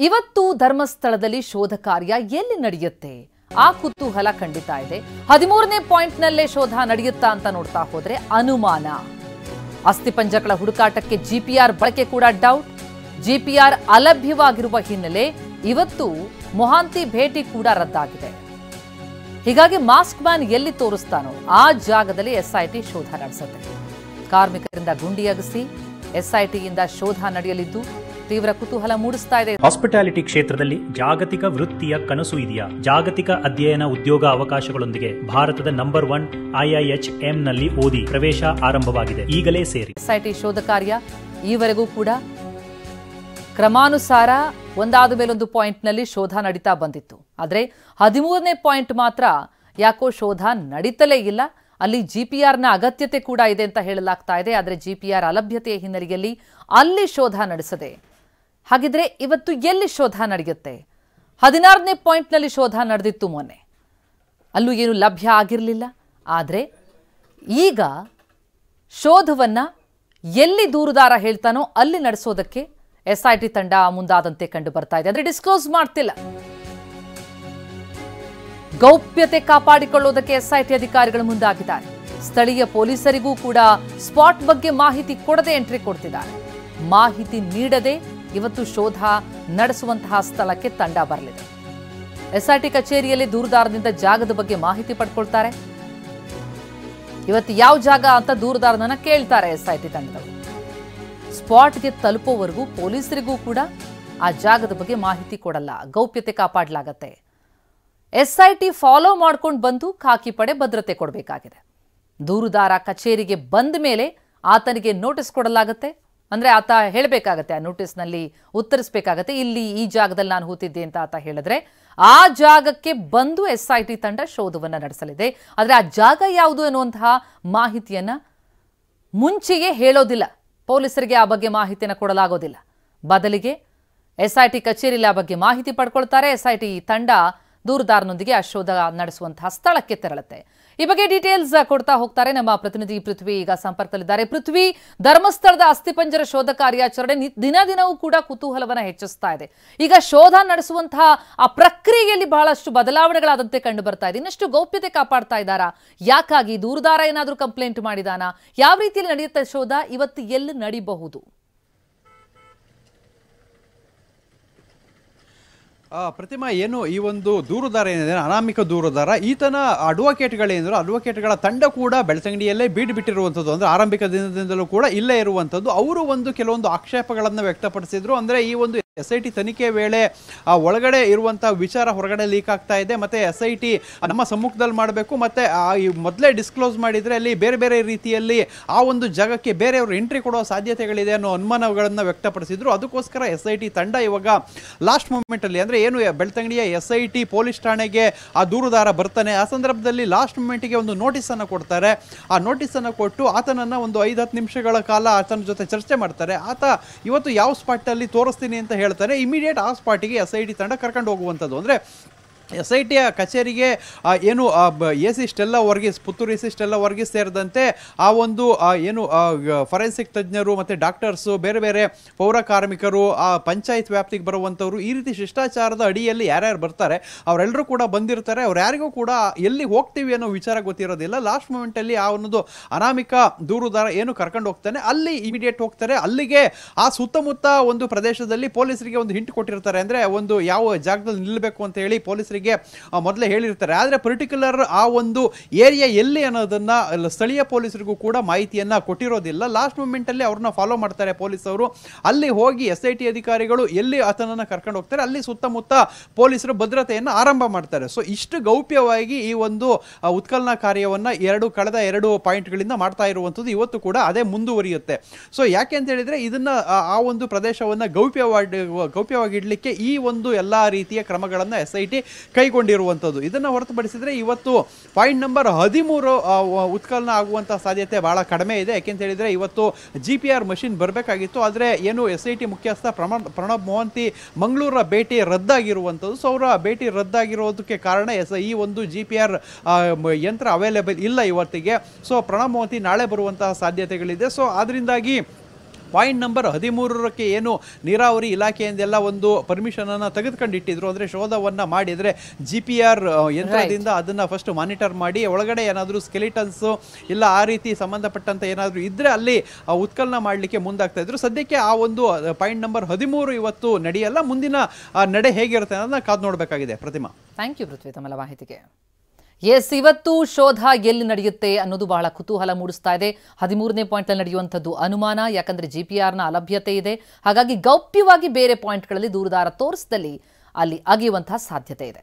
ಇವತ್ತು ಧರ್ಮಸ್ಥಳದಲ್ಲಿ ಶೋಧ ಕಾರ್ಯ ಎಲ್ಲಿ ನಡೆಯುತ್ತೆ? ಆ ಕುತೂಹಲ ಖಂಡಿತ ಇದೆ. 13ನೇ ಪಾಯಿಂಟ್ನಲ್ಲೇ ಶೋಧ ನಡೆಯುತ್ತಾ ಅಂತ ನೋಡ್ತಾ ಹೋದ್ರೆ ಅನುಮಾನ. ಅಸ್ಥಿಪಂಜರಗಳ ಹುಡುಕಾಟಕ್ಕೆ ಜಿಪಿಆರ್ ಬಳಕೆ ಕೂಡ ಡೌಟ್. ಜಿಪಿಆರ್ ಅಲಭ್ಯವಾಗಿರುವ ಹಿನ್ನೆಲೆ ಇವತ್ತು ಮೊಹಾಂತಿ ಭೇಟಿ ಕೂಡ ರದ್ದಾಗಿದೆ. ಹೀಗಾಗಿ ಮಾಸ್ಕ್ ಮ್ಯಾನ್ ಎಲ್ಲಿ ತೋರಿಸ್ತಾನೋ ಆ ಜಾಗದಲ್ಲಿ ಎಸ್ಐಟಿ ಶೋಧ ನಡೆಸುತ್ತೆ. ಕಾರ್ಮಿಕರಿಂದ ಗುಂಡಿ ಅಗಸಿ ಎಸ್ಐಟಿಯಿಂದ ಶೋಧ ನಡೆಯಲಿದ್ದು ತೀವ್ರ ಕುತೂಹಲ ಮೂಡಿಸ್ತಾ ಇದೆ. ಹಾಸ್ಪಿಟಾಲಿಟಿ ಕ್ಷೇತ್ರದಲ್ಲಿ ಜಾಗತಿಕ ವೃತ್ತಿಯ ಕನಸು ಇದೆಯಾ? ಜಾಗತಿಕ ಅಧ್ಯಯನ ಉದ್ಯೋಗ ಅವಕಾಶಗಳೊಂದಿಗೆ ಭಾರತದ ನಂಬರ್ 1 IIHM ನಲ್ಲಿ ಓದಿ ಪ್ರವೇಶ ಆರಂಭವಾಗಿದೆ. ಈಗಲೇ ಸೇರಿ. ಎಸ್ಐಟಿ ಶೋಧ ಕಾರ್ಯ ಈವರೆಗೂ ಕೂಡ ಕ್ರಮಾನುಸಾರ ಒಂದಾದ ಮೇಲೊಂದು ಪಾಯಿಂಟ್ನಲ್ಲಿ ಶೋಧ ನಡೀತಾ ಬಂದಿತ್ತು. ಆದರೆ 13ನೇ ಪಾಯಿಂಟ್ ಮಾತ್ರ ಯಾಕೋ ಶೋಧ ನಡೀತಲೇ ಇಲ್ಲ. ಅಲ್ಲಿ ಜಿಪಿಆರ್ನ ಅಗತ್ಯತೆ ಕೂಡ ಇದೆ ಅಂತ ಹೇಳಲಾಗ್ತಾ ಇದೆ. ಆದರೆ ಜಿಪಿಆರ್ ಅಲಭ್ಯತೆಯ ಹಿನ್ನೆಲೆಯಲ್ಲಿ ಅಲ್ಲಿ ಶೋಧ ನಡೆಸದೆ. ಹಾಗಿದ್ರೆ ಇವತ್ತು ಎಲ್ಲಿ ಶೋಧ ನಡೆಯುತ್ತೆ? 16ನೇ ಪಾಯಿಂಟ್ನಲ್ಲಿ ಶೋಧ ನಡೆದಿತ್ತು ಮೊನ್ನೆ. ಅಲ್ಲೂ ಏನು ಲಭ್ಯ ಆಗಿರಲಿಲ್ಲ. ಆದರೆ ಈಗ ಶೋಧವನ್ನ ಎಲ್ಲಿ ದೂರುದಾರ ಹೇಳ್ತಾನೋ ಅಲ್ಲಿ ನಡೆಸೋದಕ್ಕೆ ಎಸ್ಐಟಿ ತಂಡ ಮುಂದಾದಂತೆ ಕಂಡು ಬರ್ತಾ ಇದೆ. ಅಂದ್ರೆ ಡಿಸ್ಕ್ಲೋಸ್ ಮಾಡ್ತಿಲ್ಲ. ಗೌಪ್ಯತೆ ಕಾಪಾಡಿಕೊಳ್ಳುವುದಕ್ಕೆ ಎಸ್ಐಟಿ ಅಧಿಕಾರಿಗಳು ಮುಂದಾಗಿದ್ದಾರೆ. ಸ್ಥಳೀಯ ಪೊಲೀಸರಿಗೂ ಕೂಡ ಸ್ಪಾಟ್ ಬಗ್ಗೆ ಮಾಹಿತಿ ಕೊಡದೆ ಎಂಟ್ರಿ ಕೊಡ್ತಿದ್ದಾರೆ. ಮಾಹಿತಿ ನೀಡದೆ ಇವತ್ತು ಶೋಧ ನಡೆಸುವಂತಹ ಸ್ಥಳಕ್ಕೆ ತಂಡ ಬರಲಿದೆ. ಎಸ್ಐಟಿ ಕಚೇರಿಯಲ್ಲಿ ದೂರುದಾರದಿಂದ ಜಾಗದ ಬಗ್ಗೆ ಮಾಹಿತಿ ಪಡ್ಕೊಳ್ತಾರೆ. ಇವತ್ತು ಯಾವ ಜಾಗ ಅಂತ ದೂರುದಾರನನ್ನ ಕೇಳ್ತಾರೆ ಎಸ್ಐಟಿ ತಂಡದವರು. ಸ್ಪಾಟ್ಗೆ ತಲುಪೋವರೆಗೂ ಪೊಲೀಸರಿಗೂ ಕೂಡ ಆ ಜಾಗದ ಬಗ್ಗೆ ಮಾಹಿತಿ ಕೊಡಲ್ಲ. ಗೌಪ್ಯತೆ ಕಾಪಾಡಲಾಗತ್ತೆ. ಎಸ್ಐಟಿ ಫಾಲೋ ಮಾಡ್ಕೊಂಡು ಬಂದು ಖಾಕಿ ಪಡೆ ಭದ್ರತೆ ಕೊಡಬೇಕಾಗಿದೆ. ದೂರುದಾರ ಕಚೇರಿಗೆ ಬಂದ ಮೇಲೆ ಆತನಿಗೆ ನೋಟಿಸ್ ಕೊಡಲಾಗತ್ತೆ. ಅಂದ್ರೆ ಆತ ಹೇಳಬೇಕಾಗತ್ತೆ, ಆ ನೋಟಿಸ್ನಲ್ಲಿ ಉತ್ತರಿಸಬೇಕಾಗತ್ತೆ. ಇಲ್ಲಿ ಈ ಜಾಗದಲ್ಲಿ ನಾನು ಹೂತಿದ್ದೆ ಅಂತ ಆತ ಹೇಳಿದ್ರೆ ಆ ಜಾಗಕ್ಕೆ ಬಂದು ಎಸ್ಐಟಿ ತಂಡ ಶೋಧವನ್ನ ನಡೆಸಲಿದೆ. ಆದರೆ ಆ ಜಾಗ ಯಾವುದು ಎನ್ನುವಂತಹ ಮಾಹಿತಿಯನ್ನ ಮುಂಚೆಯೇ ಹೇಳೋದಿಲ್ಲ. ಪೊಲೀಸರಿಗೆ ಆ ಬಗ್ಗೆ ಮಾಹಿತಿಯನ್ನು ಕೊಡಲಾಗೋದಿಲ್ಲ. ಬದಲಿಗೆ ಎಸ್ಐಟಿ ಕಚೇರಿಯಲ್ಲಿ ಆ ಬಗ್ಗೆ ಮಾಹಿತಿ ಪಡ್ಕೊಳ್ತಾರೆ. ಎಸ್ಐಟಿ ತಂಡ ದೂರುದಾರನೊಂದಿಗೆ ಆ ಶೋಧ ನಡೆಸುವಂತಹ ಸ್ಥಳಕ್ಕೆ ತೆರಳುತ್ತೆ. ಈ ಬಗ್ಗೆ ಡೀಟೇಲ್ಸ್ ಕೊಡ್ತಾ ಹೋಗ್ತಾರೆ ನಮ್ಮ ಪ್ರತಿನಿಧಿ ಪೃಥ್ವಿ. ಈಗ ಸಂಪರ್ಕದಲ್ಲಿದ್ದಾರೆ. ಪೃಥ್ವಿ, ಧರ್ಮಸ್ಥಳದ ಅಸ್ಥಿಪಂಜರ ಶೋಧ ಕಾರ್ಯಾಚರಣೆ ದಿನ ದಿನವೂ ಕೂಡ ಕುತೂಹಲವನ್ನ ಹೆಚ್ಚಿಸ್ತಾ ಇದೆ. ಈಗ ಶೋಧ ನಡೆಸುವಂತಹ ಆ ಪ್ರಕ್ರಿಯೆಯಲ್ಲಿ ಬಹಳಷ್ಟು ಬದಲಾವಣೆಗಳಾದಂತೆ ಕಂಡು ಬರ್ತಾ ಇದೆ. ಇನ್ನಷ್ಟು ಗೌಪ್ಯತೆ ಕಾಪಾಡ್ತಾ ಇದ್ದಾರಾ? ಯಾಕಾಗಿ? ದೂರುದಾರ ಏನಾದರೂ ಕಂಪ್ಲೇಂಟ್ ಮಾಡಿದಾನಾ? ಯಾವ ರೀತಿಯಲ್ಲಿ ನಡೆಯುತ್ತೆ ಶೋಧ? ಇವತ್ತು ಎಲ್ಲಿ ನಡೀಬಹುದು? ಪ್ರತಿಮಾ, ಏನು ಈ ಒಂದು ದೂರುದಾರ ಏನಿದೆ, ಅನಾಮಿಕ ದೂರುದಾರ, ಈತನ ಅಡ್ವೊಕೇಟ್ಗಳೇನಿದ್ರು ಅಡ್ವೊಕೇಟ್ಗಳ ತಂಡ ಕೂಡ ಬೆಳ್ತಂಗಡಿಯಲ್ಲೇ ಬಿಟ್ಟಿರುವಂಥದ್ದು. ಅಂದರೆ ಆರಂಭಿಕ ದಿನದಿಂದಲೂ ಕೂಡ ಇಲ್ಲೇ ಇರುವಂಥದ್ದು. ಅವರು ಕೆಲವೊಂದು ಆಕ್ಷೇಪಗಳನ್ನು ವ್ಯಕ್ತಪಡಿಸಿದ್ರು. ಅಂದರೆ ಈ ಒಂದು SIT ತನಿಖೆ ವೇಳೆ ಒಳಗಡೆ ಇರುವಂಥ ವಿಚಾರ ಹೊರಗಡೆ ಲೀಕ್ ಆಗ್ತಾ ಇದೆ. ಮತ್ತು SIT ನಮ್ಮ ಸಮ್ಮುಖದಲ್ಲಿ ಮಾಡಬೇಕು, ಮತ್ತು ಮೊದಲೇ ಡಿಸ್ಕ್ಲೋಸ್ ಮಾಡಿದರೆ ಅಲ್ಲಿ ಬೇರೆ ಬೇರೆ ರೀತಿಯಲ್ಲಿ ಆ ಒಂದು ಜಾಗಕ್ಕೆ ಬೇರೆಯವರು ಎಂಟ್ರಿ ಕೊಡೋ ಸಾಧ್ಯತೆಗಳಿದೆ ಅನ್ನೋ ಅನುಮಾನಗಳನ್ನು ವ್ಯಕ್ತಪಡಿಸಿದ್ರು. ಅದಕ್ಕೋಸ್ಕರ SIT ತಂಡ ಇವಾಗ ಲಾಸ್ಟ್ ಮೂಮೆಂಟಲ್ಲಿ, ಅಂದರೆ ಏನು ಬೆಳ್ತಂಗಡಿಯ SIT ಪೊಲೀಸ್ ಠಾಣೆಗೆ ಆ ದೂರುದಾರ ಬರ್ತಾನೆ, ಆ ಸಂದರ್ಭದಲ್ಲಿ ಲಾಸ್ಟ್ ಮೂಮೆಂಟಿಗೆ ಒಂದು ನೋಟಿಸನ್ನು ಕೊಡ್ತಾರೆ. ಆ ನೋಟಿಸನ್ನು ಕೊಟ್ಟು ಆತನನ್ನು ಒಂದು 5-10 ನಿಮಿಷಗಳ ಕಾಲ ಆತನ ಜೊತೆ ಚರ್ಚೆ ಮಾಡ್ತಾರೆ. ಆತ ಇವತ್ತು ಯಾವ ಸ್ಪಾಟಲ್ಲಿ ತೋರಿಸ್ತೀನಿ ಅಂತ ಹೇಳ್ತಾನೆ. ಇಮಿಡಿಯೇಟ್ ಆ ಸ್ಪಾಟಿಗೆ SIT ತಂಡ ಕರ್ಕೊಂಡು ಹೋಗುವಂಥದ್ದು. ಅಂದರೆ SITಯ ಕಚೇರಿಗೆ ಏನು AC Stella Varghese, Puttur AC Stella Varghese ಸೇರಿದಂತೆ ಆ ಒಂದು ಏನು ಫೊರೆನ್ಸಿಕ್ ತಜ್ಞರು ಮತ್ತು ಡಾಕ್ಟರ್ಸು, ಬೇರೆ ಬೇರೆ ಪೌರ ಕಾರ್ಮಿಕರು, ಆ ಪಂಚಾಯತ್ ವ್ಯಾಪ್ತಿಗೆ ಬರುವಂಥವ್ರು, ಈ ರೀತಿ ಶಿಷ್ಟಾಚಾರದ ಅಡಿಯಲ್ಲಿ ಯಾರ್ಯಾರು ಬರ್ತಾರೆ ಅವರೆಲ್ಲರೂ ಕೂಡ ಬಂದಿರ್ತಾರೆ. ಅವ್ರು ಯಾರಿಗೂ ಕೂಡ ಎಲ್ಲಿ ಹೋಗ್ತೀವಿ ಅನ್ನೋ ವಿಚಾರ ಗೊತ್ತಿರೋದಿಲ್ಲ. ಲಾಸ್ಟ್ ಮೂಮೆಂಟಲ್ಲಿ ಆ ಒಂದು ಅನಾಮಿಕ ದೂರುದಾರ ಏನು ಕರ್ಕೊಂಡು ಹೋಗ್ತಾನೆ ಅಲ್ಲಿ ಇಮಿಡಿಯೇಟ್ ಹೋಗ್ತಾರೆ. ಅಲ್ಲಿಗೆ ಆ ಸುತ್ತಮುತ್ತ ಒಂದು ಪ್ರದೇಶದಲ್ಲಿ ಪೊಲೀಸರಿಗೆ ಒಂದು ಹಿಂಟ್ ಕೊಟ್ಟಿರ್ತಾರೆ. ಅಂದರೆ ಒಂದು ಯಾವ ಜಾಗದಲ್ಲಿ ನಿಲ್ಲಬೇಕು ಅಂತ ಹೇಳಿ ಪೊಲೀಸರಿಗೆ ಮೊದಲೇ ಹೇಳಿರ್ತಾರೆ. ಆದರೆ ಪರ್ಟಿಕ್ಯುಲರ್ ಆ ಒಂದು ಏರಿಯಾ ಎಲ್ಲಿ ಅನ್ನೋದನ್ನ ಸ್ಥಳೀಯ ಪೊಲೀಸರಿಗೂ ಕೂಡ ಮಾಹಿತಿಯನ್ನ ಕೊಟ್ಟಿರೋದಿಲ್ಲ. ಲಾಸ್ಟ್ ಮೂಮೆಂಟ್ ಅಲ್ಲಿ ಅವ್ರನ್ನ ಫಾಲೋ ಮಾಡ್ತಾರೆ ಪೊಲೀಸರು. ಅಲ್ಲಿ ಹೋಗಿ SIT ಅಧಿಕಾರಿಗಳು ಎಲ್ಲಿ ಆತನನ್ನ ಕರ್ಕೊಂಡು ಹೋಗ್ತಾರೆ ಅಲ್ಲಿ ಸುತ್ತಮುತ್ತ ಪೊಲೀಸರು ಭದ್ರತೆಯನ್ನು ಆರಂಭ ಮಾಡ್ತಾರೆ. ಸೊ ಇಷ್ಟು ಗೌಪ್ಯವಾಗಿ ಈ ಒಂದು ಉತ್ಖನನ ಕಾರ್ಯವನ್ನ ಕಳೆದ 2 ಪಾಯಿಂಟ್ಗಳಿಂದ ಮಾಡ್ತಾ ಇರುವಂಥದ್ದು ಇವತ್ತು ಕೂಡ ಅದೇ ಮುಂದುವರಿಯುತ್ತೆ. ಸೊ ಯಾಕೆ ಅಂತ ಹೇಳಿದ್ರೆ ಇದನ್ನ ಆ ಒಂದು ಪ್ರದೇಶವನ್ನ ಗೌಪ್ಯವಾಗಿ ಇಡ್ಲಿಕ್ಕೆ ಈ ಒಂದು ಎಲ್ಲಾ ರೀತಿಯ ಕ್ರಮಗಳನ್ನ SIT ಕೈಗೊಂಡಿರುವಂಥದ್ದು. ಇದನ್ನು ಹೊರತುಪಡಿಸಿದರೆ ಇವತ್ತು ಪಾಯಿಂಟ್ ನಂಬರ್ 13 ಉತ್ಖನನ ಆಗುವಂಥ ಸಾಧ್ಯತೆ ಬಹಳ ಕಡಿಮೆ ಇದೆ. ಯಾಕೆಂತ ಹೇಳಿದರೆ ಇವತ್ತು GPR ಮಷಿನ್ ಬರಬೇಕಾಗಿತ್ತು. ಆದರೆ ಏನು SIT ಮುಖ್ಯಸ್ಥ ಪ್ರಣಬ್ ಮೊಹಾಂತಿ ಮಂಗಳೂರ ಭೇಟಿ ರದ್ದಾಗಿರುವಂಥದ್ದು. ಸೊ ಅವರ ಭೇಟಿ ರದ್ದಾಗಿರೋದಕ್ಕೆ ಕಾರಣ ಈ ಒಂದು GPR ಯಂತ್ರ ಅವೈಲೇಬಲ್ ಇಲ್ಲ ಇವತ್ತಿಗೆ. ಸೊ ಪ್ರಣಬ್ ಮೊಹಾಂತಿ ನಾಳೆ ಬರುವಂತಹ ಸಾಧ್ಯತೆಗಳಿದೆ. ಸೊ ಅದರಿಂದಾಗಿ ಪಾಯಿಂಟ್ ನಂಬರ್ 13ಕ್ಕೆ ಏನು ನೀರಾವರಿ ಇಲಾಖೆಯಿಂದೆಲ್ಲ ಒಂದು ಪರ್ಮಿಷನ್ ಅನ್ನ ತೆಗೆದುಕೊಂಡಿಟ್ಟಿದ್ರು, ಅಂದ್ರೆ ಶೋಧವನ್ನ ಮಾಡಿದ್ರೆ GPR ಯಂತ್ರದಿಂದ ಅದನ್ನ ಫಸ್ಟ್ ಮಾನಿಟರ್ ಮಾಡಿ ಒಳಗಡೆ ಏನಾದರೂ ಸ್ಕೆಲಿಟನ್ಸ್ ಇಲ್ಲ ಆ ರೀತಿ ಸಂಬಂಧಪಟ್ಟಂತ ಏನಾದರೂ ಇದ್ರೆ ಅಲ್ಲಿ ಉತ್ಖನನ ಮಾಡಲಿಕ್ಕೆ ಮುಂದಾಗ್ತಾ ಇದ್ರು. ಸದ್ಯಕ್ಕೆ ಆ ಒಂದು ಪಾಯಿಂಟ್ ನಂಬರ್ 13 ಇವತ್ತು ನಡೆಯಲ್ಲ. ಮುಂದಿನ ನಡೆ ಹೇಗಿರುತ್ತೆ ಅನ್ನೋದನ್ನ ಕಾದು ನೋಡಬೇಕಾಗಿದೆ. ಪ್ರತಿಮಾ, ಥ್ಯಾಂಕ್ ಯು ಪೃಥ್ವಿ ತಮ್ಮೆಲ್ಲ ಮಾಹಿತಿಗೆ. ಎಸ್, ಇವತ್ತು ಶೋಧ ಎಲ್ಲಿ ನಡೆಯುತ್ತೆ ಅನ್ನೋದು ಬಹಳ ಕುತೂಹಲ ಮೂಡಿಸ್ತಾ ಇದೆ. 13ನೇ ಪಾಯಿಂಟ್ನಲ್ಲಿ ನಡೆಯುವಂಥದ್ದು ಅನುಮಾನ, ಯಾಕಂದ್ರೆ GPRನ ಅಲಭ್ಯತೆ ಇದೆ. ಹಾಗಾಗಿ ಗೌಪ್ಯವಾಗಿ ಬೇರೆ ಪಾಯಿಂಟ್ಗಳಲ್ಲಿ ದೂರುದಾರ ತೋರಿಸಿದಲ್ಲಿ ಅಲ್ಲಿ ಅಗೆಯುವಂತಹ ಸಾಧ್ಯತೆ ಇದೆ.